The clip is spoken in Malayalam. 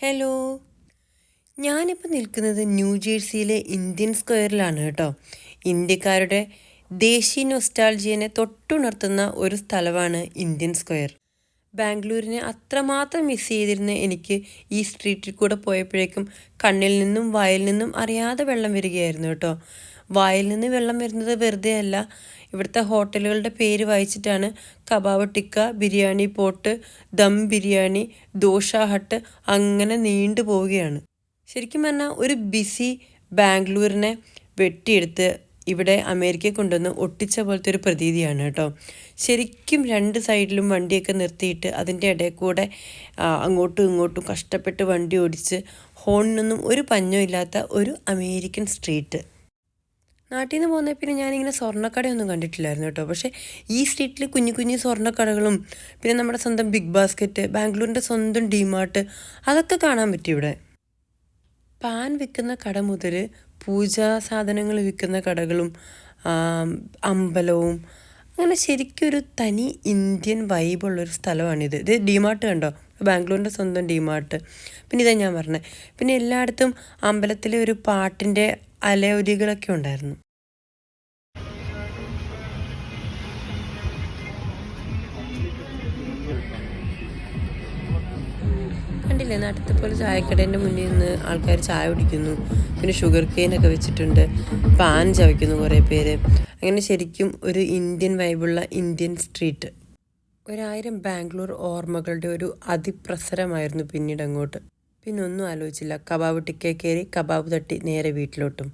ഹലോ, ഞാനിപ്പോൾ നിൽക്കുന്നത് ന്യൂജേഴ്സിയിലെ ഇന്ത്യൻ സ്ക്വയറിലാണ് കേട്ടോ. ഇന്ത്യക്കാരുടെ ദേശീയ നൊസ്റ്റാൾജിയനെ തൊട്ടുണർത്തുന്ന ഒരു സ്ഥലമാണ് ഇന്ത്യൻ സ്ക്വയർ. ബാംഗ്ലൂരിനെ അത്രമാത്രം മിസ് ചെയ്തിരുന്ന എനിക്ക് ഈ സ്ട്രീറ്റിൽ കൂടെ പോയപ്പോഴേക്കും കണ്ണിൽ നിന്നും വായിൽ നിന്നും അറിയാതെ വെള്ളം വരികയായിരുന്നു കേട്ടോ. വായിൽ നിന്ന് വെള്ളം വരുന്നത് വെറുതെ അല്ല, ഇവിടുത്തെ ഹോട്ടലുകളുടെ പേര് വായിച്ചിട്ടാണ്. Kebab tikka, biryani pot, dum biryani, dosa hut, അങ്ങനെ നീണ്ടു പോവുകയാണ്. ശരിക്കും പറഞ്ഞാൽ ഒരു ബിസി ബാംഗ്ലൂരിനെ വെട്ടിയെടുത്ത് ഇവിടെ അമേരിക്കയിൽ കൊണ്ടുവന്ന് ഒട്ടിച്ച പോലത്തെ ഒരു പ്രതീതിയാണ് കേട്ടോ. ശരിക്കും രണ്ട് സൈഡിലും വണ്ടിയൊക്കെ നിർത്തിയിട്ട് അതിൻ്റെ ഇടയിൽ കൂടെ അങ്ങോട്ടും ഇങ്ങോട്ടും കഷ്ടപ്പെട്ട് വണ്ടി ഓടിച്ച് ഹോണിനൊന്നും ഒരു പഞ്ഞവും ഇല്ലാത്ത ഒരു അമേരിക്കൻ സ്ട്രീറ്റ്. നാട്ടിൽ നിന്ന് പോകുന്ന പിന്നെ ഞാനിങ്ങനെ സ്വർണ്ണക്കടയൊന്നും കണ്ടിട്ടില്ലായിരുന്നു കേട്ടോ. പക്ഷേ ഈ സ്ട്രീറ്റിൽ കുഞ്ഞു കുഞ്ഞു സ്വർണ്ണക്കടകളും പിന്നെ നമ്മുടെ സ്വന്തം ബിഗ് ബാസ്ക്കറ്റ്, ബാംഗ്ലൂരിൻ്റെ സ്വന്തം ഡിമാർട്ട്, അതൊക്കെ കാണാൻ പറ്റി ഇവിടെ. പാൻ വിൽക്കുന്ന കട മുതൽ പൂജാ സാധനങ്ങൾ വിൽക്കുന്ന കടകളും അമ്പലവും, അങ്ങനെ ശരിക്കും ഒരു തനി ഇന്ത്യൻ വൈബുള്ളൊരു സ്ഥലമാണിത്. ഇത് ഡിമാർട്ട് കണ്ടോ, ബാംഗ്ലൂരിൻ്റെ സ്വന്തം ഡിമാർട്ട്. പിന്നെ ഇതാ ഞാൻ പറഞ്ഞത്, പിന്നെ എല്ലായിടത്തും അമ്പലത്തിലെ ഒരു പാട്ടിൻ്റെ അലയൊലികളൊക്കെ ഉണ്ടായിരുന്നു. കണ്ടില്ലേ, നാട്ടിലത്തെ പോലെ ചായക്കടേൻ്റെ മുന്നിൽ നിന്ന് ആൾക്കാർ ചായ കുടിക്കുന്നു. പിന്നെ ഷുഗർ കെയിനൊക്കെ വെച്ചിട്ടുണ്ട്, പാൻ ചവയ്ക്കുന്നു കുറേ പേര്. അങ്ങനെ ശരിക്കും ഒരു ഇന്ത്യൻ വൈബുള്ള ഇന്ത്യൻ സ്ട്രീറ്റ്. 1000 ബാംഗ്ലൂർ ഓർമ്മകളുടെ ഒരു അതിപ്രസരമായിരുന്നു പിന്നീട് അങ്ങോട്ട്. പിന്നെ ഒന്നും ആലോചിച്ചില്ല, കബാബ് ടിക്ക കയറി കബാബ് തട്ടി നേരെ വീട്ടിലോട്ടും.